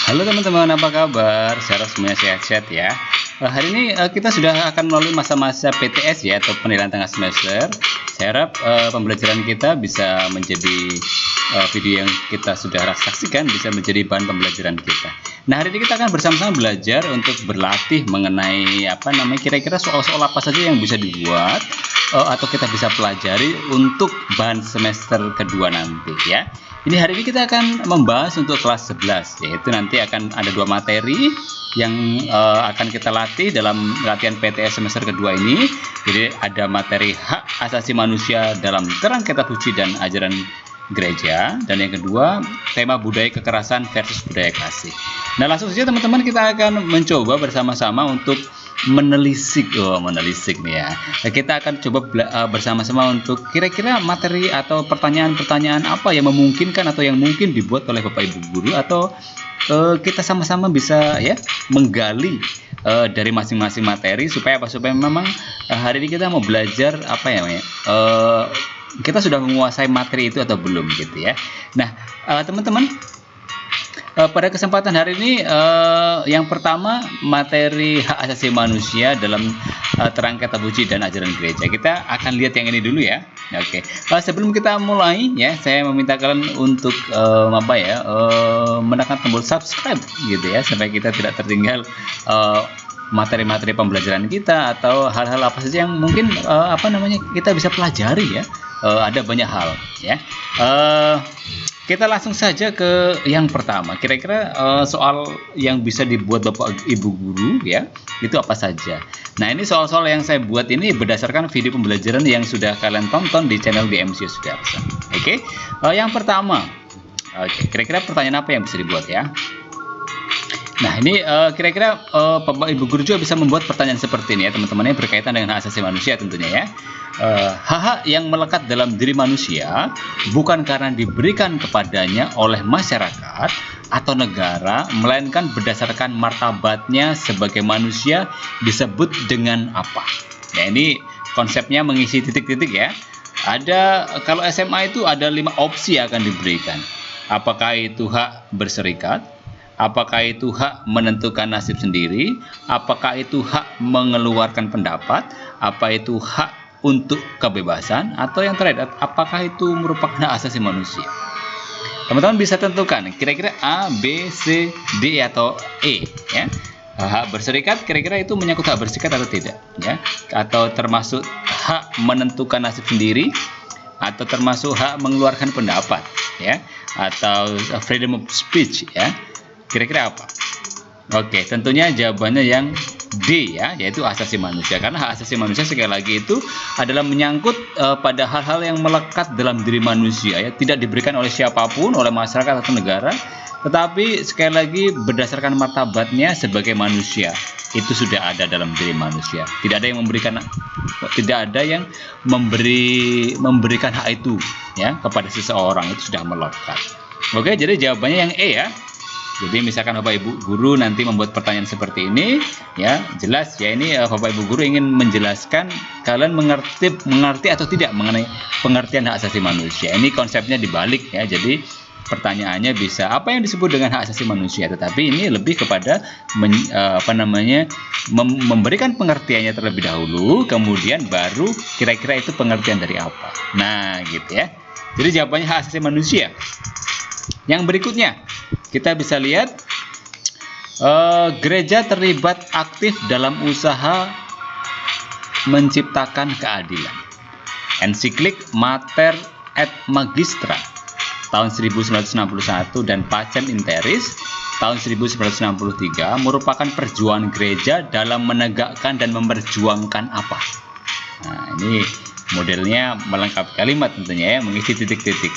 Halo teman-teman, apa kabar? Saya harap semuanya sehat-sehat ya. Hari ini kita sudah akan melalui masa-masa PTS ya, atau penilaian tengah semester. Saya harap pembelajaran kita bisa menjadi video yang kita sudah saksikan bisa menjadi bahan pembelajaran kita. Nah, hari ini kita akan bersama-sama belajar untuk berlatih mengenai kira-kira soal-soal apa saja yang bisa dibuat atau kita bisa pelajari untuk bahan semester kedua nanti ya. Ini hari ini kita akan membahas untuk kelas 11, yaitu nanti akan ada 2 materi yang akan kita latih dalam latihan PTS semester kedua ini. Jadi ada materi hak asasi manusia dalam terang kitab suci dan ajaran gereja, dan yang kedua tema budaya kekerasan versus budaya kasih. Nah, langsung saja teman-teman, kita akan mencoba bersama-sama untuk menelisik nih ya. Kita akan coba bersama-sama untuk kira-kira materi atau pertanyaan-pertanyaan apa yang memungkinkan atau yang mungkin dibuat oleh Bapak Ibu guru, atau kita sama-sama bisa ya menggali dari masing-masing materi supaya memang hari ini kita mau belajar kita sudah menguasai materi itu atau belum gitu ya. Nah, teman-teman, pada kesempatan hari ini yang pertama materi hak asasi manusia dalam terang kitab suci dan ajaran gereja. Kita akan lihat yang ini dulu ya. Oke. Sebelum kita mulai ya, saya meminta kalian untuk menekan tombol subscribe gitu ya, supaya kita tidak tertinggal materi-materi pembelajaran kita atau hal-hal apa saja yang mungkin kita bisa pelajari ya. Ada banyak hal ya. Kita langsung saja ke yang pertama. Kira-kira soal yang bisa dibuat Bapak Ibu guru ya, itu apa saja. Nah, ini soal-soal yang saya buat ini berdasarkan video pembelajaran yang sudah kalian tonton di channel BMC Sudarsa. Oke. Yang pertama. Oke, kira-kira pertanyaan apa yang bisa dibuat ya? Nah, ini kira-kira Bapak Ibu guru juga bisa membuat pertanyaan seperti ini ya, teman-teman, yang berkaitan dengan hak asasi manusia tentunya ya. Hak-hak yang melekat dalam diri manusia bukan karena diberikan kepadanya oleh masyarakat atau negara, melainkan berdasarkan martabatnya sebagai manusia disebut dengan apa? Nah, ini konsepnya mengisi titik-titik ya. Kalau SMA itu ada 5 opsi yang akan diberikan. Apakah itu hak berserikat? Apakah itu hak menentukan nasib sendiri? Apakah itu hak mengeluarkan pendapat? Apa itu hak untuk kebebasan? Atau yang terakhir, apakah itu merupakan hak asasi manusia? Teman-teman bisa tentukan kira-kira A, B, C, D atau E ya. Hak berserikat kira-kira itu menyangkut hak berserikat atau tidak ya? Atau termasuk hak menentukan nasib sendiri? Atau termasuk hak mengeluarkan pendapat ya? Atau freedom of speech ya? Kira-kira apa? Oke, tentunya jawabannya yang D ya, yaitu asasi manusia. Karena hak asasi manusia sekali lagi itu adalah menyangkut pada hal-hal yang melekat dalam diri manusia ya, tidak diberikan oleh siapapun, oleh masyarakat atau negara, tetapi sekali lagi berdasarkan martabatnya sebagai manusia. Itu sudah ada dalam diri manusia. Tidak ada yang memberikan hak itu ya kepada seseorang, itu sudah melekat. Oke, jadi jawabannya yang E ya. Jadi misalkan Bapak Ibu guru nanti membuat pertanyaan seperti ini ya, jelas ya, ini Bapak Ibu guru ingin menjelaskan kalian mengerti atau tidak mengenai pengertian hak asasi manusia. Ini konsepnya dibalik ya. Jadi pertanyaannya bisa apa yang disebut dengan hak asasi manusia, tetapi ini lebih kepada memberikan pengertiannya terlebih dahulu, kemudian baru kira-kira itu pengertian dari apa. Nah, gitu ya. Jadi jawabannya hak asasi manusia. Yang berikutnya kita bisa lihat gereja terlibat aktif dalam usaha menciptakan keadilan. Ensiklik Mater et Magistra tahun 1961 dan Pacem in Terris tahun 1963 merupakan perjuangan gereja dalam menegakkan dan memperjuangkan apa? Nah, ini modelnya melengkapi kalimat tentunya ya, mengisi titik-titik.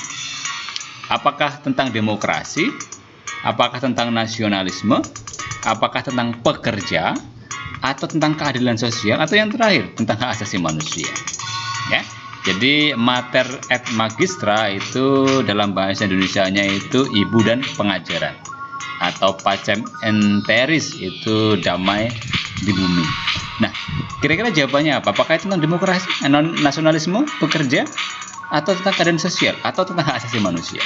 Apakah tentang demokrasi? Apakah tentang nasionalisme? Apakah tentang pekerja? Atau tentang keadilan sosial? Atau yang terakhir, tentang hak asasi manusia? Ya. Jadi Mater et Magistra itu dalam bahasa Indonesianya itu ibu dan pengajaran. Atau Pacem in Terris itu damai di bumi. Nah, kira-kira jawabannya apa? Apakah itu tentang demokrasi, nasionalisme, pekerja, atau tentang keadilan sosial, atau tentang hak asasi manusia?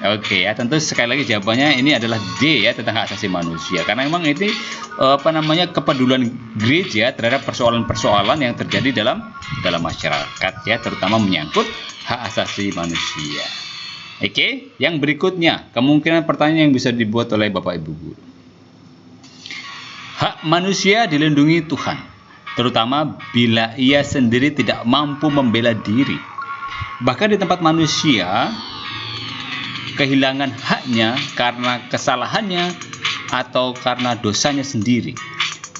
Oke ya, tentu sekali lagi jawabannya ini adalah D ya, tentang hak asasi manusia. Karena memang ini kepedulian gereja terhadap persoalan-persoalan yang terjadi dalam masyarakat ya, terutama menyangkut hak asasi manusia. Oke, yang berikutnya kemungkinan pertanyaan yang bisa dibuat oleh Bapak Ibu guru. Hak manusia dilindungi Tuhan, terutama bila ia sendiri tidak mampu membela diri. Bahkan di tempat manusia kehilangan haknya karena kesalahannya atau karena dosanya sendiri.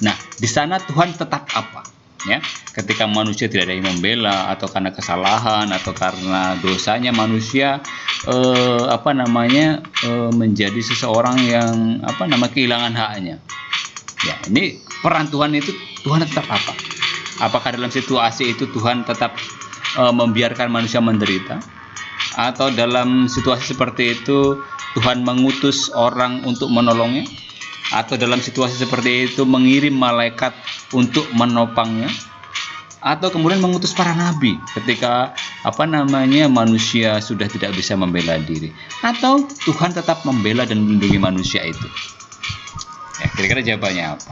Nah, di sana Tuhan tetap apa? Ya, ketika manusia tidak ada yang membela atau karena kesalahan atau karena dosanya manusia menjadi seseorang yang kehilangan haknya. Ya, ini peran Tuhan itu, Tuhan tetap apa? Apakah dalam situasi itu Tuhan tetap membiarkan manusia menderita? Atau dalam situasi seperti itu Tuhan mengutus orang untuk menolongnya, atau dalam situasi seperti itu mengirim malaikat untuk menopangnya, atau kemudian mengutus para nabi ketika manusia sudah tidak bisa membela diri, atau Tuhan tetap membela dan melindungi manusia itu. Ya, kira-kira jawabannya apa?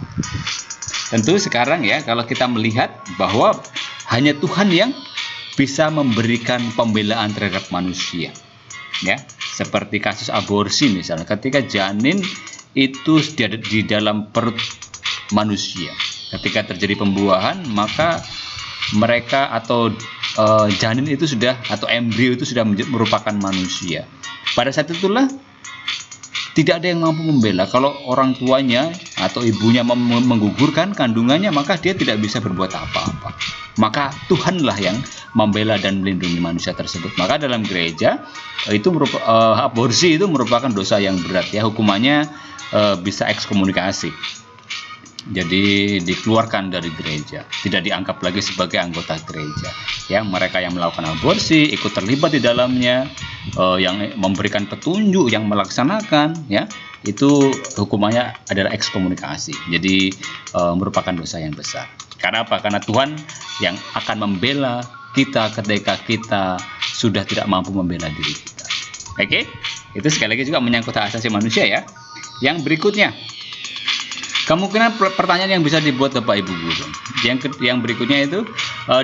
Tentu sekarang ya, kalau kita melihat bahwa hanya Tuhan yang bisa memberikan pembelaan terhadap manusia, ya, seperti kasus aborsi misalnya, ketika janin itu di dalam perut manusia, ketika terjadi pembuahan, maka mereka atau janin itu sudah, atau embrio itu sudah merupakan manusia. Pada saat itulah tidak ada yang mampu membela. Kalau orang tuanya atau ibunya menggugurkan kandungannya, maka dia tidak bisa berbuat apa-apa. Maka Tuhanlah yang membela dan melindungi manusia tersebut. Maka dalam gereja itu aborsi itu merupakan dosa yang berat ya, hukumannya bisa ekskomunikasi. Jadi dikeluarkan dari gereja, tidak dianggap lagi sebagai anggota gereja. Ya, mereka yang melakukan aborsi ikut terlibat di dalamnya, yang memberikan petunjuk, yang melaksanakan, ya, itu hukumannya adalah ekskomunikasi. Jadi merupakan dosa yang besar. Karena apa? Karena Tuhan yang akan membela kita ketika kita sudah tidak mampu membela diri kita. Oke, itu sekali lagi juga menyangkut hak asasi manusia ya. Yang berikutnya, kemungkinan pertanyaan yang bisa dibuat Bapak Ibu guru. Yang berikutnya itu,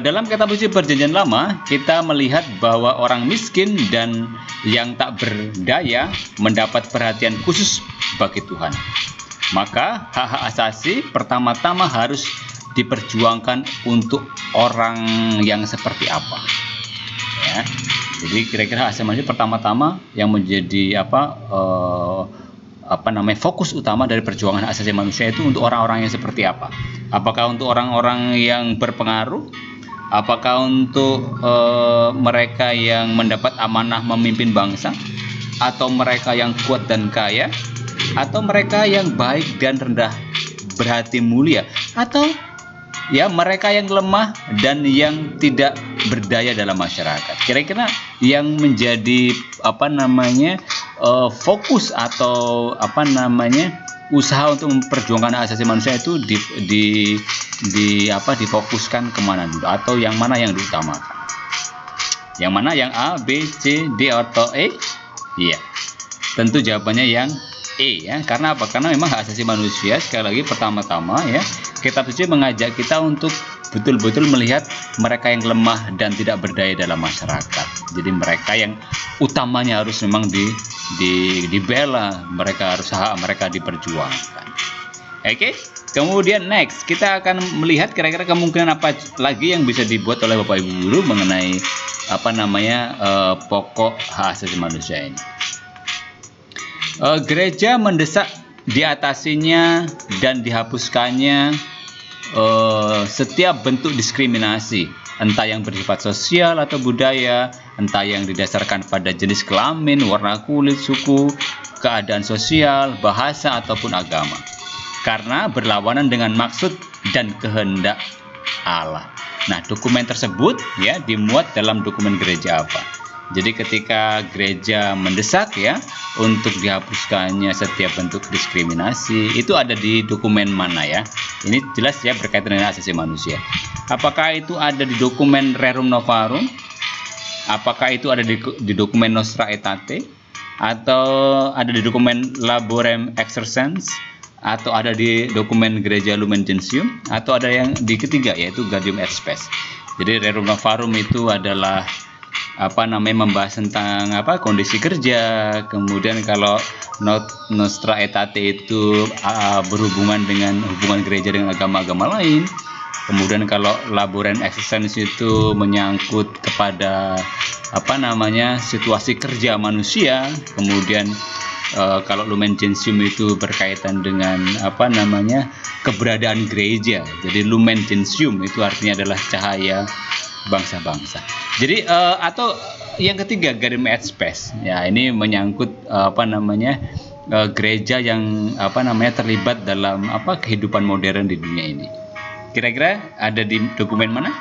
dalam kitab suci Perjanjian Lama kita melihat bahwa orang miskin dan yang tak berdaya mendapat perhatian khusus bagi Tuhan. Maka hak-hak asasi pertama-tama harus diperjuangkan untuk orang yang seperti apa? Ya. Jadi kira-kira hak asasi manusia pertama-tama yang menjadi fokus utama dari perjuangan hak asasi manusia itu untuk orang-orang yang seperti apa? Apakah untuk orang-orang yang berpengaruh? Apakah untuk mereka yang mendapat amanah memimpin bangsa? Atau mereka yang kuat dan kaya? Atau mereka yang baik dan rendah berhati mulia? Atau ya mereka yang lemah dan yang tidak berdaya dalam masyarakat? Kira-kira yang menjadi fokus atau usaha untuk memperjuangkan hak asasi manusia itu difokuskan kemana dulu, atau yang mana yang diutamakan? Yang mana, yang A, B, C, D atau E? Iya, tentu jawabannya yang E ya. Karena apa? Karena memang hak asasi manusia, sekali lagi pertama-tama ya, kitab suci mengajak kita untuk betul-betul melihat mereka yang lemah dan tidak berdaya dalam masyarakat. Jadi mereka yang utamanya harus memang dibela, mereka harus hak mereka diperjuangkan. Oke, kemudian next kita akan melihat kira-kira kemungkinan apa lagi yang bisa dibuat oleh Bapak Ibu guru mengenai pokok hak asasi manusia ini. Gereja mendesak diatasinya dan dihapuskannya setiap bentuk diskriminasi, entah yang bersifat sosial atau budaya, entah yang didasarkan pada jenis kelamin, warna kulit, suku, keadaan sosial, bahasa ataupun agama, karena berlawanan dengan maksud dan kehendak Allah. Nah, dokumen tersebut ya dimuat dalam dokumen gereja apa? Jadi ketika gereja mendesak ya untuk dihapuskannya setiap bentuk diskriminasi, itu ada di dokumen mana ya? Ini jelas ya berkaitan dengan asasi manusia. Apakah itu ada di dokumen Rerum Novarum? Apakah itu ada di dokumen Nostra Aetate? atau ada di dokumen Laborem Exercens, atau ada di dokumen Gereja Lumen Gentium, atau ada yang di ketiga yaitu Gaudium et Spes. Jadi Rerum Novarum itu adalah membahas tentang kondisi kerja. Kemudian kalau Nostra Aetate itu berhubungan dengan hubungan gereja dengan agama-agama lain. Kemudian kalau Laborem Exercens itu menyangkut kepada situasi kerja manusia. Kemudian kalau Lumen Gentium itu berkaitan dengan keberadaan gereja. Jadi Lumen Gentium itu artinya adalah cahaya bangsa-bangsa. Jadi atau yang ketiga Gaudium et Spes. Ya, ini menyangkut gereja yang terlibat dalam kehidupan modern di dunia ini. Kira-kira ada di dokumen mana?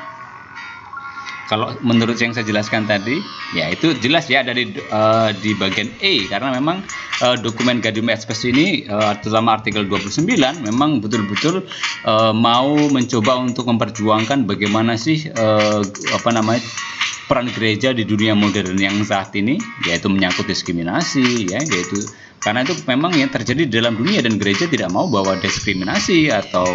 Kalau menurut yang saya jelaskan tadi, ya itu jelas ya ada di bagian E, karena memang dokumen Gaudium et Spes ini terutama artikel 29 memang betul-betul mau mencoba untuk memperjuangkan bagaimana sih peran gereja di dunia modern yang saat ini, yaitu menyangkut diskriminasi, ya, yaitu karena itu memang yang terjadi di dalam dunia, dan gereja tidak mau bahwa diskriminasi atau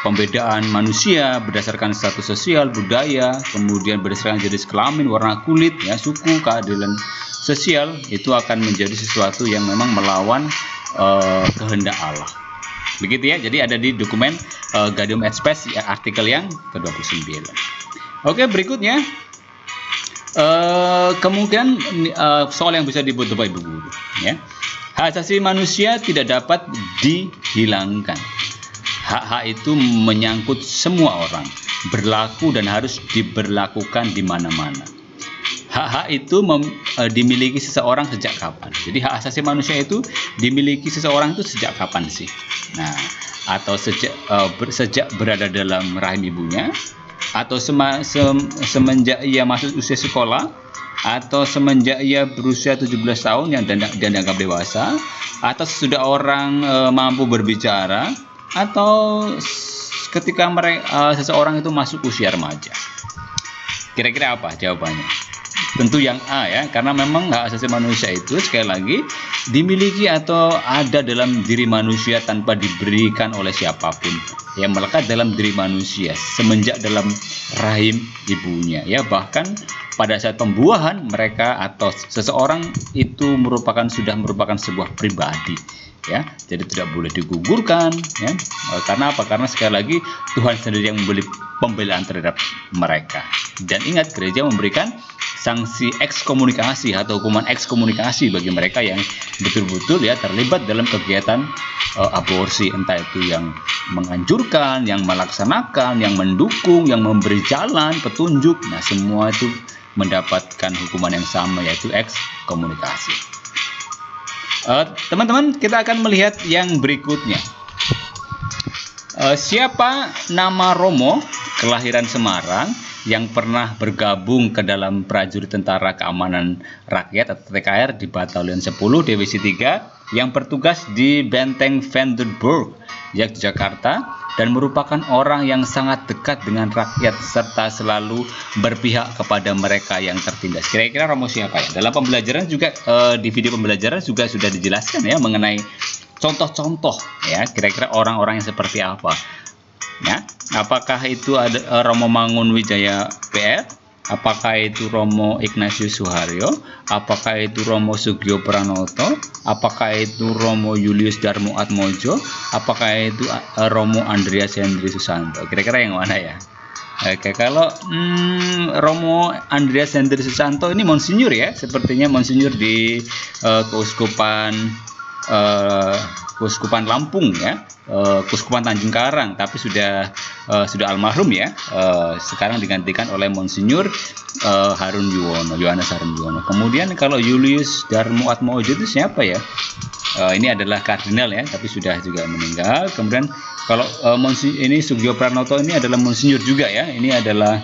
pembedaan manusia berdasarkan status sosial, budaya, kemudian berdasarkan jenis kelamin, warna kulit, ya, suku, keadilan sosial, itu akan menjadi sesuatu yang memang melawan kehendak Allah. Begitu ya. Jadi ada di dokumen Gaudium et Spes, ya, artikel yang ke-29. Oke, berikutnya kemudian soal yang bisa dibuat Bapak Ibu guru, ya. Hak asasi manusia tidak dapat dihilangkan. Hak-hak itu menyangkut semua orang, berlaku dan harus diberlakukan di mana-mana. Hak-hak itu dimiliki seseorang sejak kapan? Jadi hak asasi manusia itu dimiliki seseorang itu sejak kapan sih? Nah, atau sejak berada dalam rahim ibunya, atau semenjak ia masuk usia sekolah, atau semenjak ia berusia 17 tahun yang dianggap dewasa, atau sudah orang mampu berbicara, atau ketika seseorang itu masuk usia remaja. Kira-kira apa jawabannya? Tentu yang A, ya, karena memang hak asasi manusia itu sekali lagi dimiliki atau ada dalam diri manusia tanpa diberikan oleh siapapun, yang melekat dalam diri manusia semenjak dalam rahim ibunya, ya. Bahkan pada saat pembuahan mereka atau seseorang itu sudah merupakan sebuah pribadi, ya. Jadi tidak boleh digugurkan, ya. Karena apa? Karena sekali lagi Tuhan sendiri yang memberi pembelaan terhadap mereka. Dan ingat, gereja memberikan sanksi ekskomunikasi atau hukuman ekskomunikasi bagi mereka yang betul-betul, ya, terlibat dalam kegiatan aborsi, entah itu yang menganjurkan, yang melaksanakan, yang mendukung, yang memberi jalan petunjuk. Nah, semua itu mendapatkan hukuman yang sama, yaitu ekskomunikasi. Teman-teman, kita akan melihat yang berikutnya. Siapa nama Romo, kelahiran Semarang, yang pernah bergabung ke dalam prajurit Tentara Keamanan Rakyat atau TKR di Batalion 10 Divisi 3 yang bertugas di Benteng Vandenburg, Yogyakarta, dan merupakan orang yang sangat dekat dengan rakyat serta selalu berpihak kepada mereka yang tertindas. Kira-kira Romo siapa ya? Dalam pembelajaran juga di video pembelajaran juga sudah dijelaskan, ya, mengenai contoh-contoh, ya, kira-kira orang-orang yang seperti apa. Ya, apakah itu ada Romo Mangunwijaya PR? Apakah itu Romo Ignatius Suharyo? Apakah itu Romo Sugio Pranoto? Apakah itu Romo Julius Darmo Atmojo? Apakah itu Romo Andreas Hendri Susanto? Kira-kira yang mana ya? Oke, kalau Romo Andreas Hendri Susanto ini Monsinyur, ya, sepertinya Monsinyur di Keuskupan Lampung, ya, Keuskupan Tanjung Karang, tapi sudah almarhum, ya. Sekarang digantikan oleh Monsinyur Yohanes Harun Yuwono. Kemudian kalau Julius Darmo Atmojo itu siapa ya? Ini adalah kardinal, ya, tapi sudah juga meninggal. Kemudian kalau ini Sugio Pranoto ini adalah Monsinyur juga, ya. Ini adalah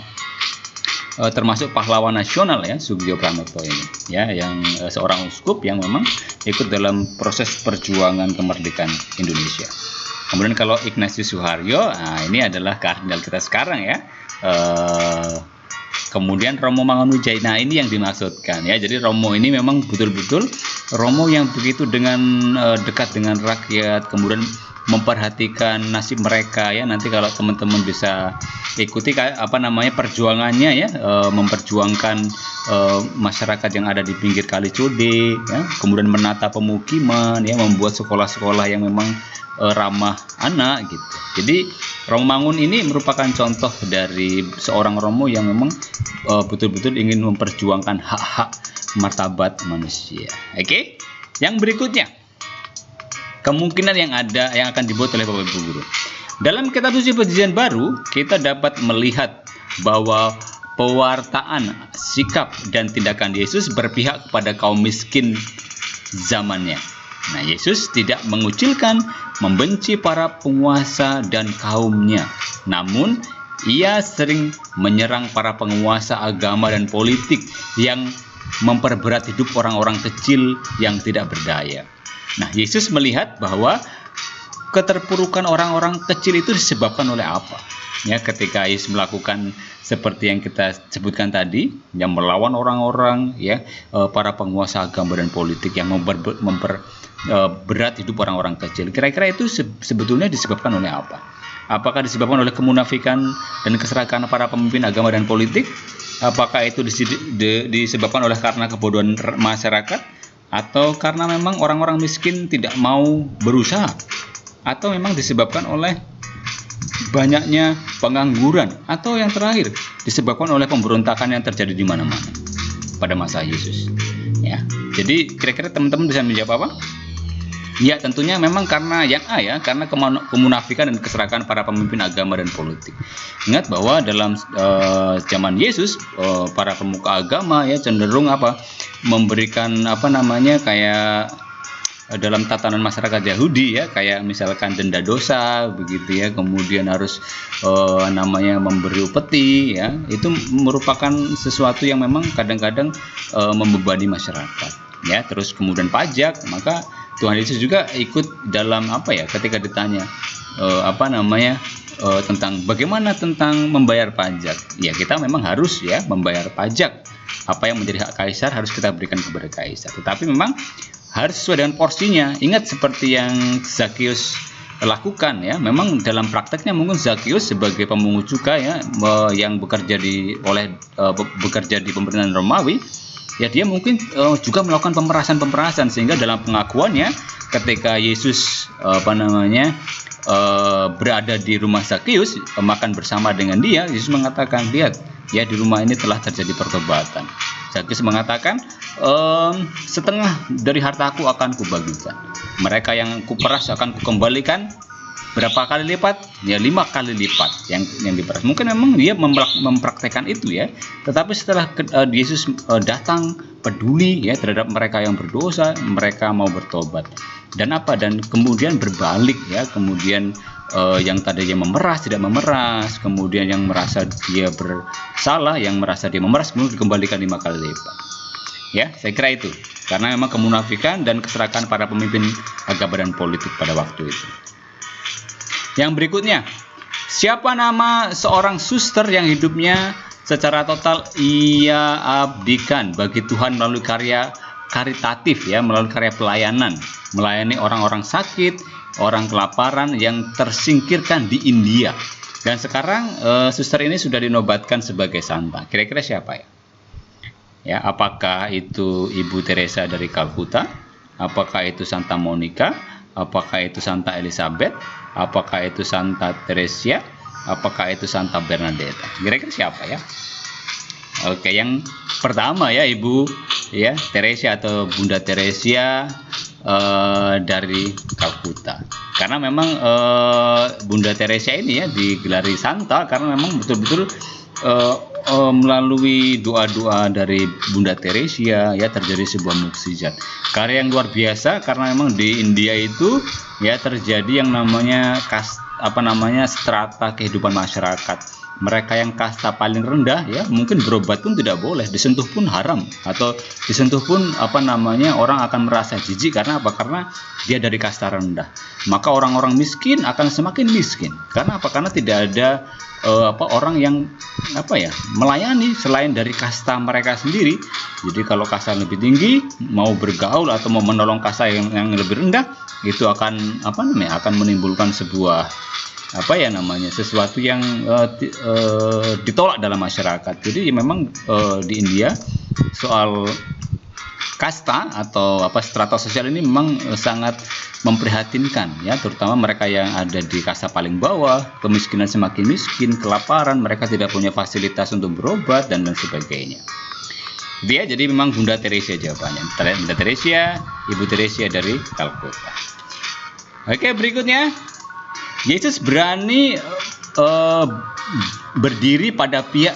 termasuk pahlawan nasional, ya, Sugio Pranoto ini, ya, yang seorang uskup yang memang ikut dalam proses perjuangan kemerdekaan Indonesia. Kemudian kalau Ignatius Suharyo, nah, ini adalah kardinal kita sekarang, ya, Kemudian Romo Mangunwijaya, nah ini yang dimaksudkan ya. Jadi Romo ini memang betul-betul Romo yang begitu dengan dekat dengan rakyat, kemudian memperhatikan nasib mereka ya. Nanti kalau teman-teman bisa ikuti perjuangannya ya, memperjuangkan masyarakat yang ada di pinggir Kali Code ya, kemudian menata pemukiman ya, membuat sekolah-sekolah yang memang ramah anak gitu. Jadi Romo Mangun ini merupakan contoh dari seorang Romo yang memang betul-betul ingin memperjuangkan hak-hak martabat manusia. Oke? Yang berikutnya, kemungkinan yang akan dibuat oleh Bapak Ibu Guru. Dalam kitab suci Perjanjian Baru, kita dapat melihat bahwa pewartaan sikap dan tindakan Yesus berpihak kepada kaum miskin zamannya. Nah, Yesus tidak mengucilkan, membenci para penguasa dan kaumnya. Namun, ia sering menyerang para penguasa agama dan politik yang memperberat hidup orang-orang kecil yang tidak berdaya. Nah, Yesus melihat bahwa keterpurukan orang-orang kecil itu disebabkan oleh apa? Ya, ketika Yesus melakukan seperti yang kita sebutkan tadi, yang melawan orang-orang ya, para penguasa agama dan politik yang memperberat hidup orang-orang kecil. Kira-kira itu sebetulnya disebabkan oleh apa? Apakah disebabkan oleh kemunafikan dan keserakahan para pemimpin agama dan politik? Apakah itu disebabkan oleh karena kebodohan masyarakat? Atau karena memang orang-orang miskin tidak mau berusaha? Atau memang disebabkan oleh banyaknya pengangguran? Atau yang terakhir disebabkan oleh pemberontakan yang terjadi di mana-mana pada masa Yesus? Ya, jadi kira-kira teman-teman bisa menjawab apa? Ya, tentunya memang karena yang A ya, karena kemunafikan dan keserakahan para pemimpin agama dan politik. Ingat bahwa dalam zaman Yesus, para pemuka agama ya cenderung memberikan kayak dalam tatanan masyarakat Yahudi ya, kayak misalkan denda dosa begitu ya, kemudian harus memberi upeti ya. Itu merupakan sesuatu yang memang kadang-kadang membebani masyarakat ya. Terus kemudian pajak, maka Tuhan Yesus juga ikut dalam ketika ditanya tentang bagaimana tentang membayar pajak. Ya, kita memang harus ya membayar pajak. Apa yang menjadi hak kaisar harus kita berikan kepada kaisar. Tetapi memang harus sesuai dengan porsinya. Ingat seperti yang Zakius lakukan ya. Memang dalam prakteknya mungkin Zakius sebagai pemungut cukai ya, yang bekerja di pemerintahan Romawi, ya dia mungkin juga melakukan pemerasan sehingga dalam pengakuannya ketika Yesus berada di rumah Zakius makan bersama dengan dia, Yesus mengatakan, lihat ya di rumah ini telah terjadi pertobatan. Zakius mengatakan, setengah dari hartaku akan kubagikan, mereka yang kuperas akan kukembalikan berapa kali lipat? Ya 5 kali lipat yang diperas. Mungkin memang dia mempraktekkan itu ya. Tetapi setelah Yesus datang peduli ya terhadap mereka yang berdosa, mereka mau bertobat. Dan kemudian berbalik ya. Kemudian yang tadinya memeras tidak memeras, kemudian yang merasa dia bersalah, yang merasa dia memeras kemudian dikembalikan 5 kali lipat. Ya, saya kira itu. Karena memang kemunafikan dan keserakahan para pemimpin agama dan politik pada waktu itu. Yang berikutnya, siapa nama seorang suster yang hidupnya secara total ia abdikan bagi Tuhan melalui karya karitatif ya, melalui karya pelayanan, melayani orang-orang sakit, orang kelaparan yang tersingkirkan di India. Dan sekarang suster ini sudah dinobatkan sebagai santa. Kira-kira siapa ya? Ya, apakah itu Ibu Teresa dari Calcutta? Apakah itu Santa Monica? Apakah itu Santa Elizabeth? Apakah itu Santa Teresia? Apakah itu Santa Bernadetta? Kira-kira siapa ya? Oke, yang pertama ya Ibu ya Teresia atau Bunda Teresia dari Calcutta. Karena memang Bunda Teresia ini ya digelari santa karena memang betul-betul melalui doa-doa dari Bunda Teresia ya terjadi sebuah mukjizat. Karya yang luar biasa karena memang di India itu ya terjadi yang namanya strata kehidupan masyarakat mereka yang kasta paling rendah ya mungkin berobat pun tidak boleh, disentuh pun haram, atau disentuh pun orang akan merasa jijik. Karena apa? Karena dia dari kasta rendah. Maka orang-orang miskin akan semakin miskin. Karena apa? Karena tidak ada orang yang melayani selain dari kasta mereka sendiri. Jadi kalau kasta yang lebih tinggi mau bergaul atau mau menolong kasta yang lebih rendah, itu akan akan menimbulkan sebuah sesuatu yang ditolak dalam masyarakat. Jadi memang di India soal kasta atau strata sosial ini memang sangat memprihatinkan ya, terutama mereka yang ada di kasta paling bawah. Kemiskinan semakin miskin, kelaparan, mereka tidak punya fasilitas untuk berobat dan lain sebagainya. Dia jadi memang Bunda Teresia jawabannya. Bunda Teresia, Ibu Teresia dari Kalkuta. Oke, berikutnya. Yesus berani berdiri pada pihak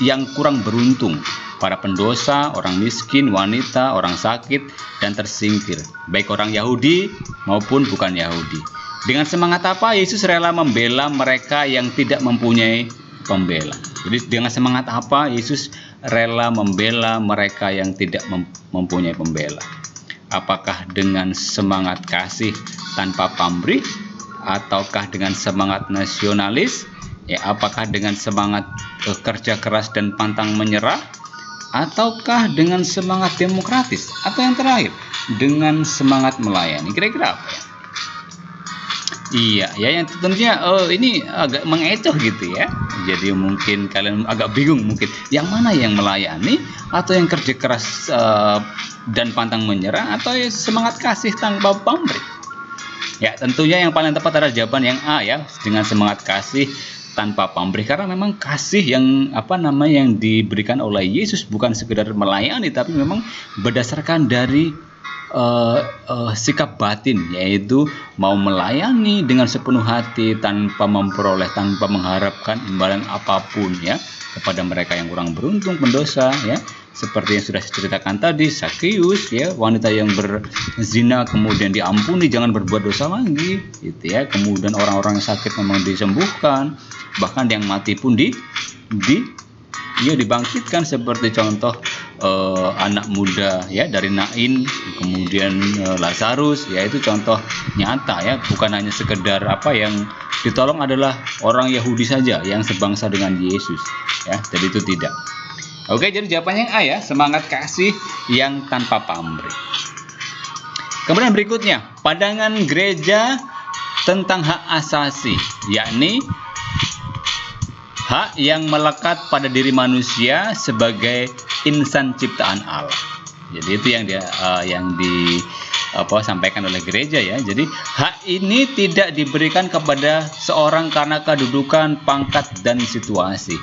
yang kurang beruntung, para pendosa, orang miskin, wanita, orang sakit, dan tersingkir, baik orang Yahudi maupun bukan Yahudi. Dengan semangat apa Yesus rela membela mereka yang tidak mempunyai pembela? Jadi dengan semangat apa Yesus rela membela mereka yang tidak mempunyai pembela? Apakah dengan semangat kasih tanpa pamrih? Ataukah dengan semangat nasionalis? Ya, apakah dengan semangat kerja keras dan pantang menyerah? Ataukah dengan semangat demokratis? Atau yang terakhir, dengan semangat melayani? Kira-kira apa ya? Iya, ya yang tentunya ini agak mengecoh gitu ya. Jadi mungkin kalian agak bingung mungkin yang mana yang melayani, atau yang kerja keras dan pantang menyerah, atau semangat kasih tanpa pamrih? Ya, tentunya yang paling tepat adalah jawaban yang A ya, dengan semangat kasih tanpa pamrih. Karena memang kasih yang yang diberikan oleh Yesus bukan sekedar melayani, tapi memang berdasarkan dari sikap batin, yaitu mau melayani dengan sepenuh hati tanpa memperoleh, tanpa mengharapkan imbalan apapun ya, kepada mereka yang kurang beruntung, pendosa ya, seperti yang sudah saya ceritakan tadi, Sakeus ya, wanita yang berzina kemudian diampuni, jangan berbuat dosa lagi gitu ya. Kemudian orang-orang yang sakit memang disembuhkan, bahkan yang mati pun dibangkitkan, seperti contoh anak muda ya dari Nain, kemudian Lazarus ya, itu contoh nyata ya, bukan hanya sekedar yang ditolong adalah orang Yahudi saja yang sebangsa dengan Yesus ya, jadi itu tidak. Oke, jadi jawabannya yang A ya, semangat kasih yang tanpa pamrih. Kemudian berikutnya, pandangan gereja tentang hak asasi, yakni hak yang melekat pada diri manusia sebagai insan ciptaan Allah. Jadi itu yang disampaikan oleh gereja ya. Jadi hak ini tidak diberikan kepada seorang karena kedudukan, pangkat, dan situasi.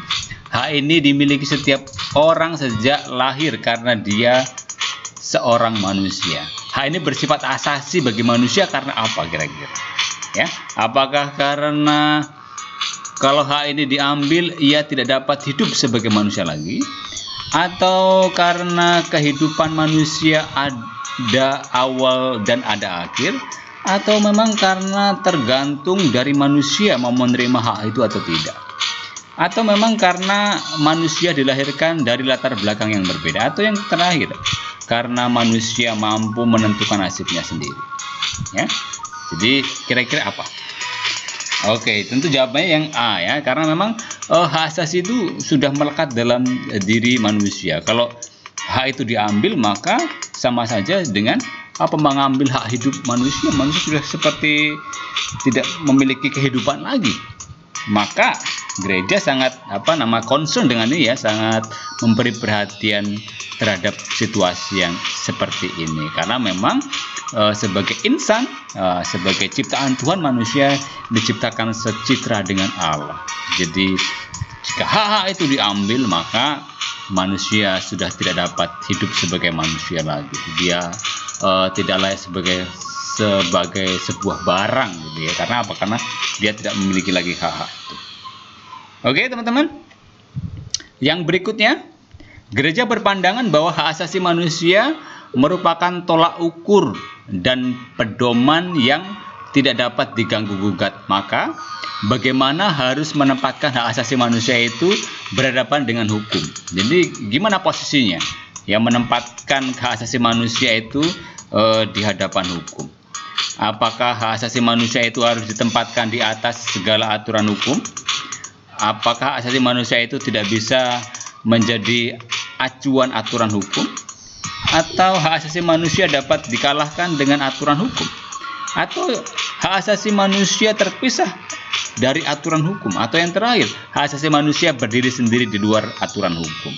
Hak ini dimiliki setiap orang sejak lahir karena dia seorang manusia. Hak ini bersifat asasi bagi manusia karena apa kira-kira? Ya, apakah karena kalau hak ini diambil ia tidak dapat hidup sebagai manusia lagi, atau karena kehidupan manusia ada awal dan ada akhir, atau memang karena tergantung dari manusia mau menerima hak itu atau tidak? Atau memang karena manusia dilahirkan dari latar belakang yang berbeda, atau yang terakhir karena manusia mampu menentukan nasibnya sendiri ya. Jadi kira-kira apa? Oke, tentu jawabannya yang A ya, karena memang hak asasi itu sudah melekat dalam diri manusia. Kalau hak itu diambil, maka sama saja dengan mengambil hak hidup manusia. Manusia sudah seperti tidak memiliki kehidupan lagi. Maka gereja sangat concern dengan ini ya, sangat memberi perhatian terhadap situasi yang seperti ini, karena memang sebagai insan, sebagai ciptaan Tuhan, manusia diciptakan secitra dengan Allah. Jadi jika hak itu diambil, maka manusia sudah tidak dapat hidup sebagai manusia lagi. Dia tidak layak sebagai sebuah barang gitu ya. Karena apa? Karena dia tidak memiliki lagi hak-hak itu. Oke teman-teman, yang berikutnya, gereja berpandangan bahwa hak asasi manusia merupakan tolak ukur dan pedoman yang tidak dapat diganggu gugat. Maka bagaimana harus menempatkan hak asasi manusia itu berhadapan dengan hukum. Jadi gimana posisinya? Ya, menempatkan hak asasi manusia itu di hadapan hukum. Apakah hak asasi manusia itu harus ditempatkan di atas segala aturan hukum? Apakah hak asasi manusia itu tidak bisa menjadi acuan aturan hukum? Atau hak asasi manusia dapat dikalahkan dengan aturan hukum? Atau hak asasi manusia terpisah dari aturan hukum? Atau yang terakhir, hak asasi manusia berdiri sendiri di luar aturan hukum?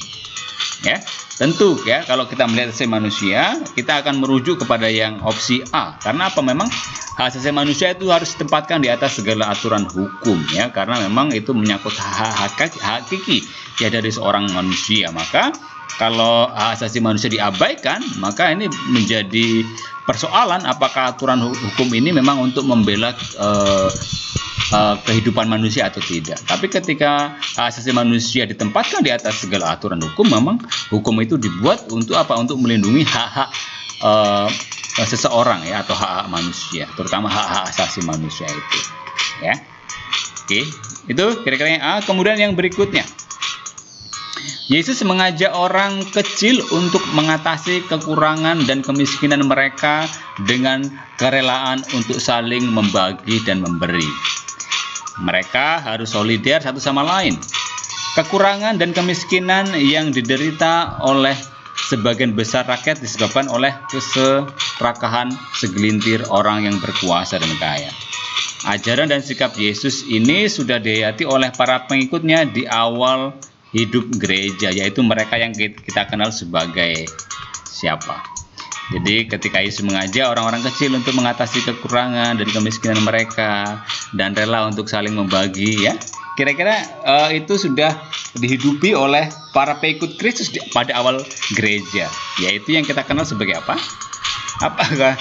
Ya, tentu ya, kalau kita melihat asasi manusia, kita akan merujuk kepada yang opsi A. Karena apa? Memang hak asasi manusia itu harus ditempatkan di atas segala aturan hukum, ya, karena memang itu menyangkut hak hakiki ya dari seorang manusia. Maka kalau hak asasi manusia diabaikan, maka ini menjadi persoalan apakah aturan hukum ini memang untuk membela kehidupan manusia atau tidak. Tapi ketika hak asasi manusia ditempatkan di atas segala aturan hukum, memang hukum itu dibuat untuk apa? Untuk melindungi hak-hak seseorang, ya, atau hak-hak manusia, terutama hak-hak asasi manusia itu, ya. Oke, itu kira-kira yang A. Kemudian yang berikutnya, Yesus mengajak orang kecil untuk mengatasi kekurangan dan kemiskinan mereka dengan kerelaan untuk saling membagi dan memberi. Mereka harus solider satu sama lain. Kekurangan dan kemiskinan yang diderita oleh sebagian besar rakyat disebabkan oleh keserakahan segelintir orang yang berkuasa dan kaya. Ajaran dan sikap Yesus ini sudah dihayati oleh para pengikutnya di awal hidup gereja, yaitu mereka yang kita kenal sebagai siapa. Jadi ketika Yesus mengajak orang-orang kecil untuk mengatasi kekurangan dan kemiskinan mereka dan rela untuk saling membagi, ya, kira-kira itu sudah dihidupi oleh para pengikut Kristus pada awal gereja, yaitu yang kita kenal sebagai apa? Apakah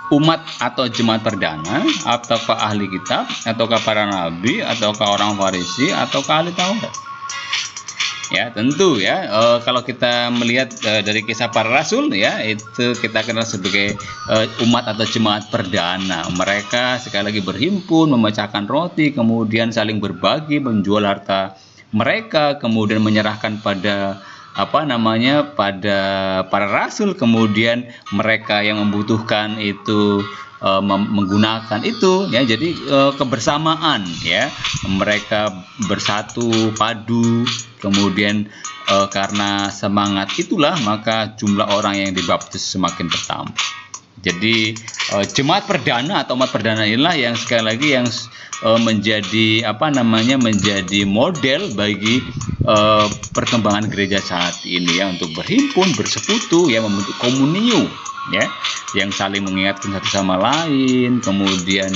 umat atau jemaat perdana, ataukah ahli kitab, ataukah para nabi, ataukah orang Farisi, ataukah ahli Taurat? Ya, tentu ya, kalau kita melihat dari kisah para rasul, ya, itu kita kenal sebagai umat atau jemaat perdana. Mereka sekali lagi berhimpun, memecahkan roti, kemudian saling berbagi, menjual harta mereka, kemudian menyerahkan pada pada para rasul, kemudian mereka yang membutuhkan itu menggunakan itu, ya. Jadi kebersamaan, ya, mereka bersatu padu, kemudian karena semangat itulah maka jumlah orang yang dibaptis semakin bertambah. Jadi jemaat perdana atau umat perdana inilah yang sekali lagi yang menjadi menjadi model bagi perkembangan gereja saat ini, ya, untuk berhimpun, bersekutu, ya, membentuk komunio, ya, yang saling mengingatkan satu sama lain, kemudian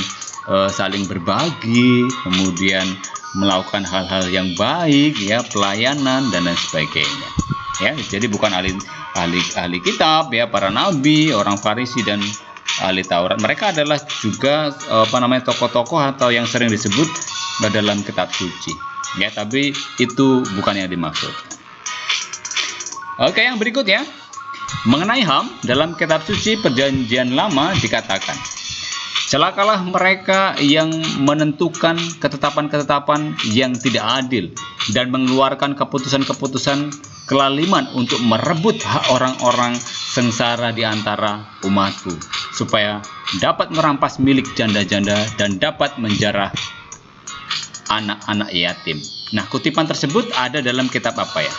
saling berbagi, kemudian melakukan hal-hal yang baik, ya, pelayanan dan lain sebagainya, ya. Jadi bukan ahli kitab, ya, para nabi, orang Farisi dan ahli Taurat. Mereka adalah juga tokoh-tokoh atau yang sering disebut dalam kitab suci, ya, tapi itu bukan yang dimaksud. Oke, yang berikutnya mengenai HAM dalam kitab suci Perjanjian Lama dikatakan, celakalah mereka yang menentukan ketetapan-ketetapan yang tidak adil dan mengeluarkan keputusan-keputusan kelaliman untuk merebut hak orang-orang sengsara di antara umatku, supaya dapat merampas milik janda-janda dan dapat menjarah anak-anak yatim. Nah, kutipan tersebut ada dalam kitab apa, ya?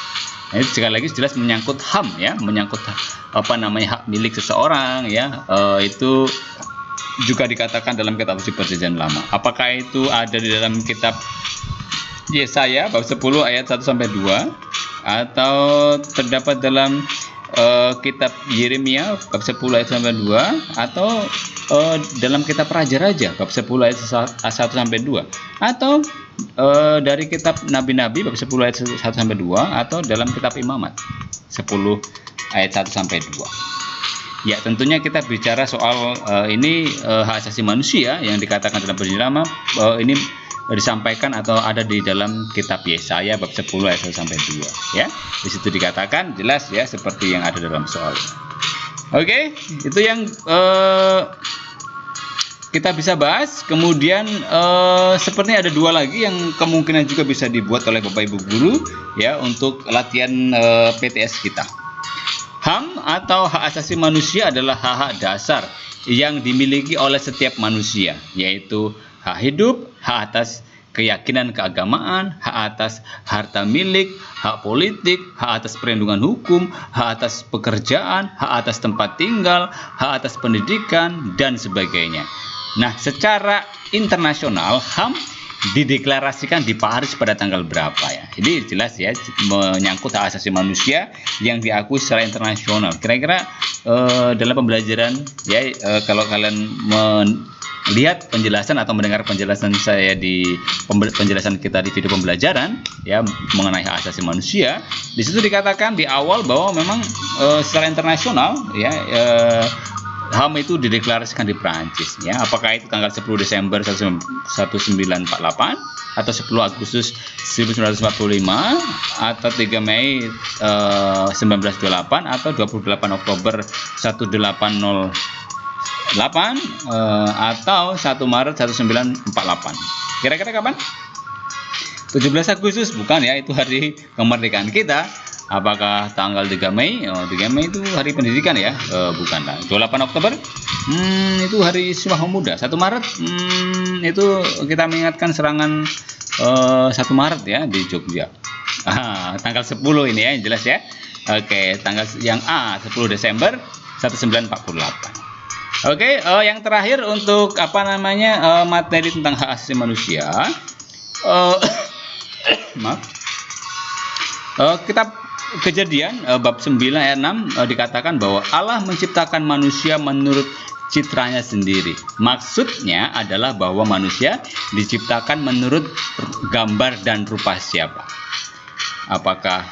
Nah, itu sekali lagi jelas menyangkut HAM, ya, menyangkut hak milik seseorang, ya. Itu juga dikatakan dalam kitab suci Perjanjian Lama. Apakah itu ada di dalam kitab Yesaya bab 10 ayat 1 sampai 2, atau terdapat dalam kitab Yeremia bab 10 ayat 1 sampai 2, atau dalam kitab Raja-Raja bab 10 ayat 1 sampai 2, atau dari kitab Nabi-Nabi bab 10 ayat 1 sampai 2, atau dalam kitab Imamat 10 ayat 1 sampai 2. Ya, tentunya kita bicara soal ini hak asasi manusia yang dikatakan dalam Perjanjian Lama, ini disampaikan atau ada di dalam kitab Yesaya bab 10 ayat 1 sampai 2, ya. Di situ dikatakan jelas, ya, seperti yang ada dalam soal. Oke, itu yang kita bisa bahas. Kemudian sepertinya ada dua lagi yang kemungkinan juga bisa dibuat oleh Bapak Ibu guru ya untuk latihan PTS kita. HAM atau hak asasi manusia adalah hak-hak dasar yang dimiliki oleh setiap manusia, yaitu hak hidup, hak atas keyakinan keagamaan, hak atas harta milik, hak politik, hak atas perlindungan hukum, hak atas pekerjaan, hak atas tempat tinggal, hak atas pendidikan, dan sebagainya. Nah, secara internasional HAM dideklarasikan di Paris pada tanggal berapa ya? Jadi jelas ya, menyangkut hak asasi manusia yang diakui secara internasional. Kira-kira dalam pembelajaran ya, kalau kalian lihat penjelasan atau mendengar penjelasan saya di penjelasan kita di video pembelajaran ya mengenai hak asasi manusia, di situ dikatakan di awal bahwa memang secara internasional ya HAM itu dideklarasikan di Prancis ya. Apakah itu tanggal 10 Desember 1948 atau 10 Agustus 1945 atau 3 Mei 1928 atau 28 Oktober 1808 atau 1 Maret 1948. Kira-kira kapan? 17 Agustus bukan ya, itu hari kemerdekaan kita. Apakah tanggal 3 Mei? 3 Mei itu hari pendidikan ya? Bukan lah. 28 Oktober? Itu hari Sumpah Pemuda. 1 Maret? Itu kita mengingatkan serangan 1 Maret ya di Jogja. Tanggal 10 ini ya, jelas ya. Oke, tanggal yang A 10 Desember 1948. Oke, yang terakhir untuk materi tentang hak asasi manusia. Maaf. Kitab Kejadian bab 9 ayat 6 dikatakan bahwa Allah menciptakan manusia menurut citranya sendiri. Maksudnya adalah bahwa manusia diciptakan menurut gambar dan rupa siapa? Apakah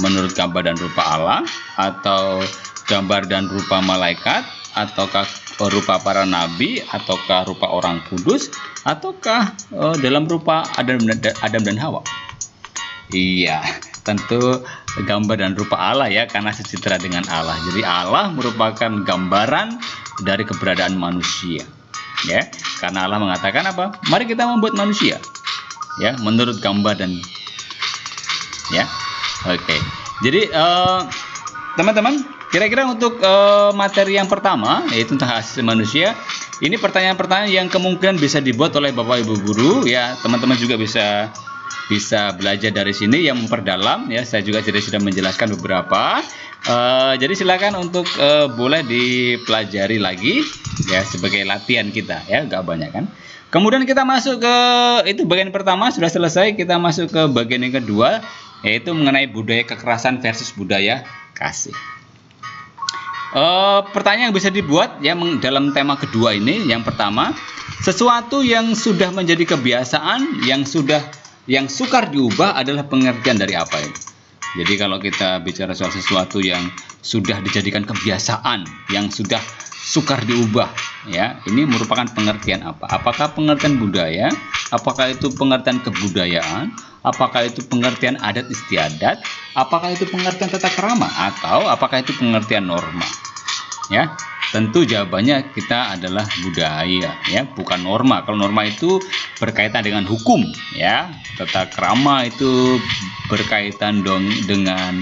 menurut gambar dan rupa Allah, atau gambar dan rupa malaikat, ataukah rupa para nabi, ataukah rupa orang kudus, ataukah dalam rupa Adam dan Hawa? Iya, tentu gambar dan rupa Allah ya, karena secitra dengan Allah. Jadi Allah merupakan gambaran dari keberadaan manusia. Ya, karena Allah mengatakan apa? Mari kita membuat manusia. Ya, menurut gambar dan ya. Oke. Jadi teman-teman, kira-kira untuk materi yang pertama yaitu tentang hak asasi manusia, ini pertanyaan-pertanyaan yang kemungkinan bisa dibuat oleh Bapak Ibu guru ya. Teman-teman juga bisa belajar dari sini yang memperdalam ya. Saya juga sudah menjelaskan beberapa. Jadi silakan untuk boleh dipelajari lagi ya sebagai latihan kita ya, nggak banyak kan. Kemudian kita masuk ke itu bagian pertama sudah selesai. Kita masuk ke bagian yang kedua, yaitu mengenai budaya kekerasan versus budaya kasih. Pertanyaan yang bisa dibuat ya dalam tema kedua ini. Yang pertama, sesuatu yang sudah menjadi kebiasaan, yang sukar diubah adalah pengertian dari apa ini? Jadi kalau kita bicara soal sesuatu yang sudah dijadikan kebiasaan, yang sudah sukar diubah ya, ini merupakan pengertian apa? Apakah pengertian budaya? Apakah itu pengertian kebudayaan? Apakah itu pengertian adat istiadat? Apakah itu pengertian tata krama? Atau apakah itu pengertian norma? Ya, tentu jawabannya kita adalah budaya ya, bukan norma. Kalau norma itu berkaitan dengan hukum ya, tata krama itu berkaitan dengan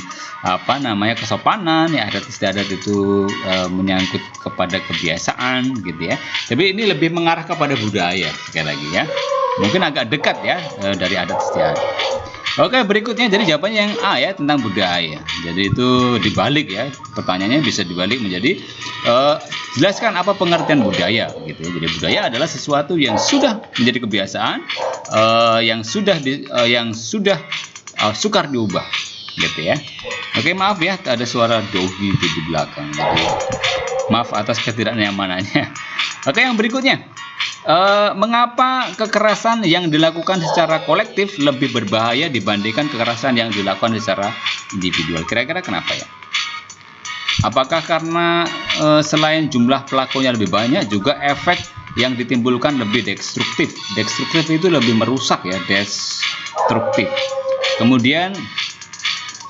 kesopanan ya, adat istiadat itu menyangkut kepada kebiasaan gitu ya. Tapi ini lebih mengarah kepada budaya sekali lagi ya, mungkin agak dekat ya dari adat istiadat. Oke, berikutnya jadi jawabannya yang A ya, tentang budaya. Jadi itu dibalik ya, pertanyaannya bisa dibalik menjadi jelaskan apa pengertian budaya gitu ya. Jadi budaya adalah sesuatu yang sudah menjadi kebiasaan, yang sudah sukar diubah gitu ya. Oke, maaf ya ada suara dogi di belakang. Jadi maaf atas ketidaknyamanannya. Oke, yang berikutnya. Mengapa kekerasan yang dilakukan secara kolektif lebih berbahaya dibandingkan kekerasan yang dilakukan secara individual? Kira-kira kenapa ya? Apakah karena selain jumlah pelakunya lebih banyak, juga efek yang ditimbulkan lebih destruktif? Destruktif itu lebih merusak ya, destruktif. Kemudian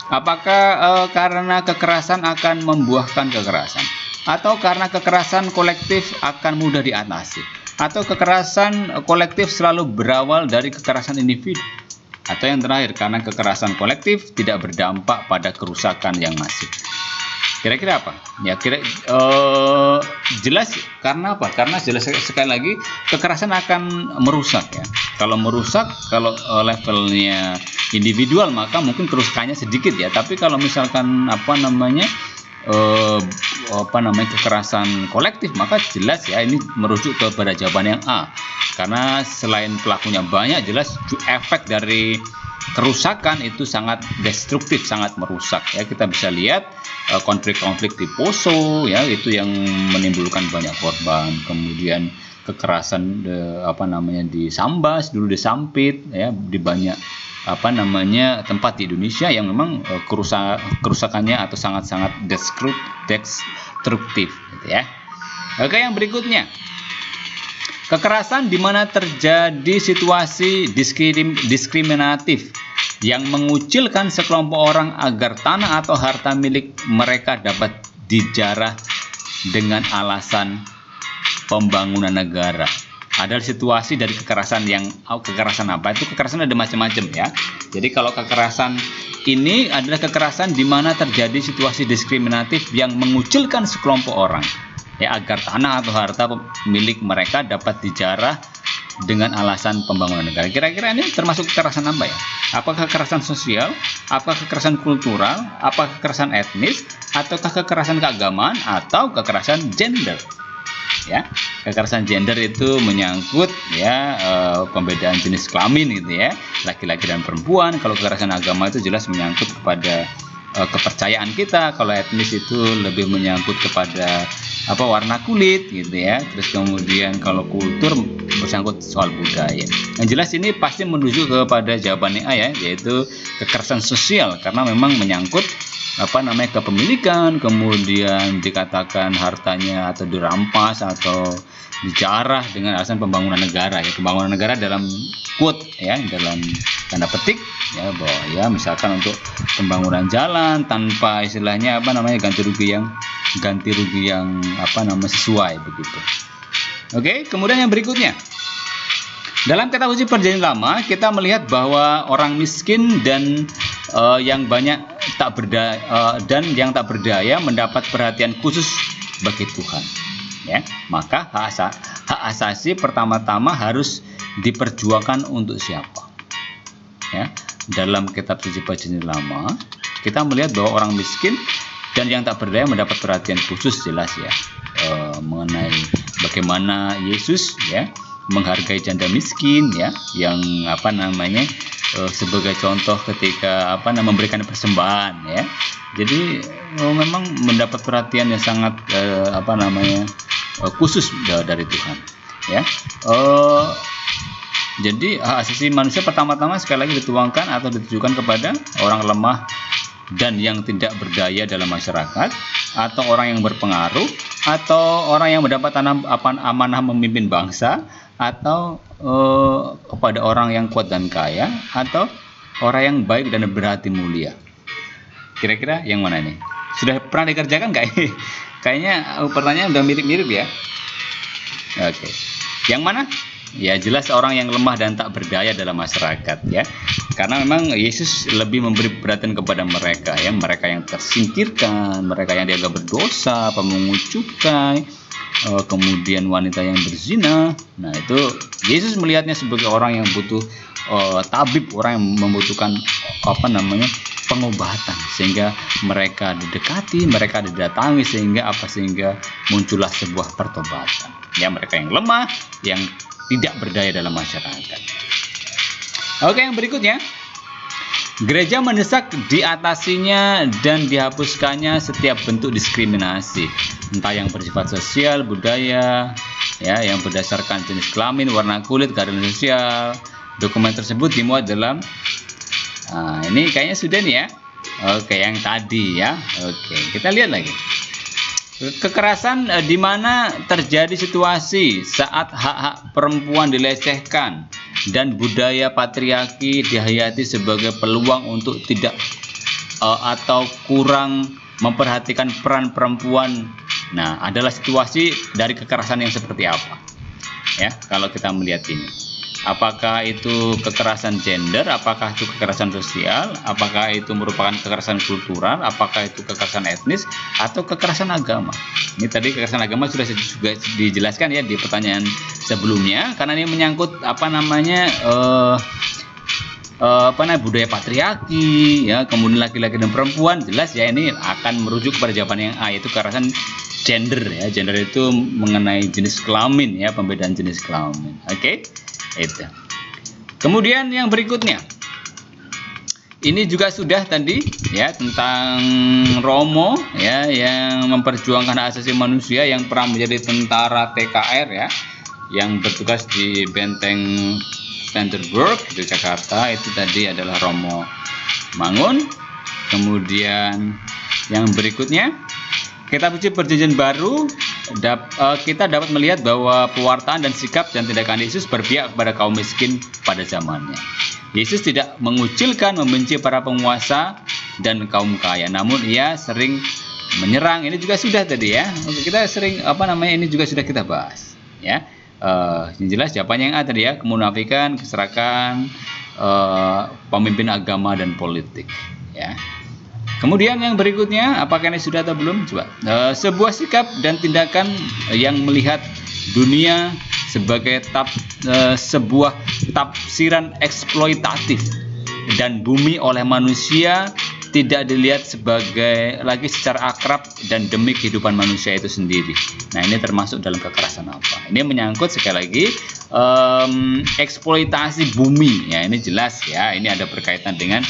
apakah karena kekerasan akan membuahkan kekerasan? Atau karena kekerasan kolektif akan mudah diatasi? Atau kekerasan kolektif selalu berawal dari kekerasan individu. Atau yang terakhir, karena kekerasan kolektif tidak berdampak pada kerusakan yang masif. Kira-kira apa? Ya jelas karena apa? Karena jelas sekali lagi kekerasan akan merusak ya. Kalau merusak, kalau levelnya individual maka mungkin kerusakannya sedikit ya. Tapi kalau misalkan kekerasan kolektif maka jelas ya ini merujuk kepada jawaban yang A. Karena selain pelakunya banyak, jelas efek dari kerusakan itu sangat destruktif, sangat merusak ya. Kita bisa lihat konflik-konflik di Poso ya, itu yang menimbulkan banyak korban. Kemudian kekerasan di Sambas, dulu di Sampit ya, di banyak tempat di Indonesia yang memang kerusakannya atau sangat-sangat destruktif gitu ya. Oke, yang berikutnya, kekerasan di mana terjadi situasi diskriminatif yang mengucilkan sekelompok orang agar tanah atau harta milik mereka dapat dijarah dengan alasan pembangunan negara. Ada situasi dari kekerasan apa? Itu kekerasan ada macam-macam ya. Jadi kalau kekerasan ini adalah kekerasan di mana terjadi situasi diskriminatif yang mengucilkan sekelompok orang ya agar tanah atau harta milik mereka dapat dijarah dengan alasan pembangunan negara. Kira-kira ini termasuk kekerasan apa ya? Apakah kekerasan sosial? Apakah kekerasan kultural? Apakah kekerasan etnis? Ataukah kekerasan keagamaan? Atau kekerasan gender? Ya, kekerasan gender itu menyangkut ya pembedaan jenis kelamin gitu ya, laki-laki dan perempuan. Kalau kekerasan agama itu jelas menyangkut kepada kepercayaan kita. Kalau etnis itu lebih menyangkut kepada warna kulit gitu ya. Terus kemudian kalau kultur bersangkut soal budaya. Yang jelas ini pasti menuju kepada jawabannya A ya, yaitu kekerasan sosial, karena memang menyangkut kepemilikan, kemudian dikatakan hartanya atau dirampas atau dijarah dengan alasan pembangunan negara ya. Pembangunan negara dalam quote ya, dalam tanda petik ya, bahwa ya misalkan untuk pembangunan jalan tanpa istilahnya ganti rugi yang sesuai begitu. Oke, kemudian yang berikutnya, dalam kitab suci Perjanjian Lama kita melihat bahwa orang miskin dan yang tak berdaya mendapat perhatian khusus bagi Tuhan ya. Maka hak asasi pertama-tama harus diperjuangkan untuk siapa ya. Dalam kitab suci Perjanjian Lama kita melihat bahwa orang miskin dan yang tak berdaya mendapat perhatian khusus, jelas ya, mengenai bagaimana Yesus ya menghargai janda miskin ya, yang sebagai contoh ketika memberikan persembahan ya. Jadi memang mendapat perhatian yang sangat khusus dari Tuhan ya. Jadi hak asasi manusia pertama-tama sekali lagi dituangkan atau ditujukan kepada orang lemah dan yang tidak berdaya dalam masyarakat, atau orang yang berpengaruh, atau orang yang mendapat amanah memimpin bangsa, atau kepada orang yang kuat dan kaya, atau orang yang baik dan berhati mulia. Kira-kira yang mana ini? Sudah pernah dikerjakan nggak ini? Kayaknya pertanyaan udah mirip-mirip ya. Oke. Yang mana? Ya jelas orang yang lemah dan tak berdaya dalam masyarakat ya. Karena memang Yesus lebih memberi perhatian kepada mereka ya, mereka yang tersingkirkan, mereka yang dianggap berdosa, pemungut cukai, kemudian wanita yang berzina. Nah, itu Yesus melihatnya sebagai orang yang butuh tabib, orang yang membutuhkan pengobatan, sehingga mereka didekati, mereka didatangi, sehingga muncullah sebuah pertobatan. Ya, mereka yang lemah, yang tidak berdaya dalam masyarakat. Oke, yang berikutnya, gereja mendesak diatasinya dan dihapuskannya setiap bentuk diskriminasi, entah yang bersifat sosial, budaya, ya, yang berdasarkan jenis kelamin, warna kulit, keadaan sosial. Dokumen tersebut dimuat dalam ini kayaknya sudah nih ya. Oke, yang tadi ya. Oke, kita lihat lagi. Kekerasan di mana terjadi situasi saat hak-hak perempuan dilecehkan dan budaya patriarki dihayati sebagai peluang untuk tidak atau kurang memperhatikan peran perempuan. Nah, adalah situasi dari kekerasan yang seperti apa? ya kalau kita melihat ini. Apakah itu kekerasan gender, apakah itu kekerasan sosial, apakah itu merupakan kekerasan kultural, apakah itu kekerasan etnis, atau kekerasan agama. Ini tadi kekerasan agama sudah juga dijelaskan ya di pertanyaan sebelumnya, karena ini menyangkut budaya patriarki, ya, kemudian laki-laki dan perempuan, jelas ya ini akan merujuk pada jawaban yang A, yaitu kekerasan gender ya. Gender itu mengenai jenis kelamin ya, pembedaan jenis kelamin. Oke. Itu. Kemudian yang berikutnya, ini juga sudah tadi ya tentang Romo ya yang memperjuangkan hak asasi manusia, yang pernah menjadi tentara TKR ya, yang bertugas di Benteng Vandenberg di Jakarta. Itu tadi adalah Romo Mangun. Kemudian yang berikutnya, kitab suci Perjanjian Baru, kita dapat melihat bahwa pewartaan dan sikap dan tindakan Yesus berpihak kepada kaum miskin pada zamannya. Yesus tidak mengucilkan, membenci para penguasa dan kaum kaya, namun ia sering menyerang. Ini juga sudah tadi ya, kita sering ini juga sudah kita bahas ya. Yang jelas jawabannya yang A tadi ya, kemunafikan, keserakan, pemimpin agama dan politik ya. Kemudian yang berikutnya, apakah ini sudah atau belum? Coba. Sebuah sikap dan tindakan yang melihat dunia sebagai sebuah tafsiran eksploitatif dan bumi oleh manusia tidak dilihat sebagai lagi secara akrab dan demi kehidupan manusia itu sendiri. Nah, ini termasuk dalam kekerasan apa? Ini menyangkut sekali lagi eksploitasi bumi ya, ini jelas ya, ini ada berkaitan dengan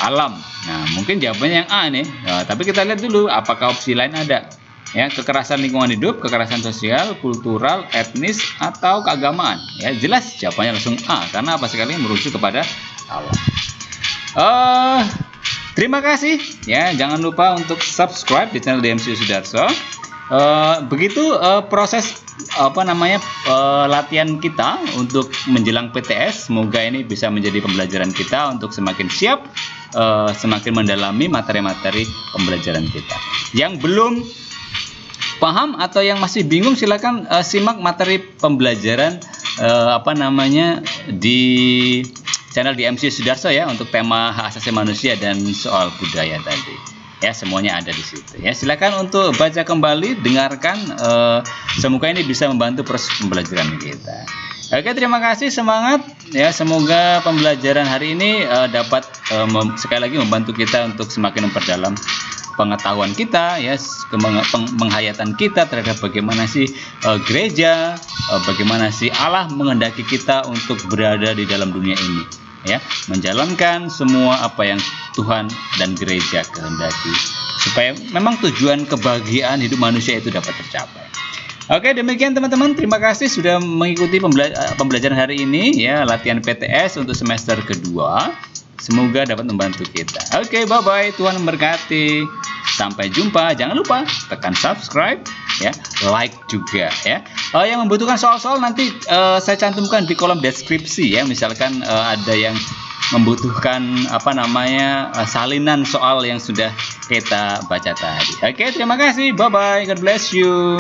alam. Nah, mungkin jawabannya yang A nih. Tapi kita lihat dulu apakah opsi lain ada. Ya, kekerasan lingkungan hidup, kekerasan sosial, kultural, etnis, atau keagamaan. Ya, jelas jawabannya langsung A, karena apa sekali merujuk kepada alam. Terima kasih ya, jangan lupa untuk subscribe di channel DMC Sudarso. Begitu proses latihan kita untuk menjelang PTS. Semoga ini bisa menjadi pembelajaran kita untuk semakin siap, semakin mendalami materi-materi pembelajaran kita. Yang belum paham atau yang masih bingung, silakan simak materi pembelajaran di channel DMC Sudarso ya, untuk tema hak asasi manusia dan soal budaya tadi. Ya, semuanya ada di situ. Ya, silakan untuk baca kembali, dengarkan. Semoga ini bisa membantu proses pembelajaran kita. Oke, terima kasih, semangat ya. Semoga pembelajaran hari ini dapat sekali lagi membantu kita untuk semakin memperdalam pengetahuan kita ya, penghayatan kita terhadap bagaimana sih gereja, bagaimana sih Allah menghendaki kita untuk berada di dalam dunia ini ya, menjalankan semua apa yang Tuhan dan gereja kehendaki, supaya memang tujuan kebahagiaan hidup manusia itu dapat tercapai. Oke, demikian teman-teman, terima kasih sudah mengikuti pembelajaran hari ini ya, latihan PTS untuk semester kedua. Semoga dapat membantu kita. Oke, bye-bye. Tuhan memberkati. Sampai jumpa. Jangan lupa tekan subscribe, ya, like juga ya. Yang membutuhkan soal-soal nanti saya cantumkan di kolom deskripsi ya. Misalkan ada yang membutuhkan salinan soal yang sudah kita baca tadi. Oke, terima kasih. Bye-bye. God bless you.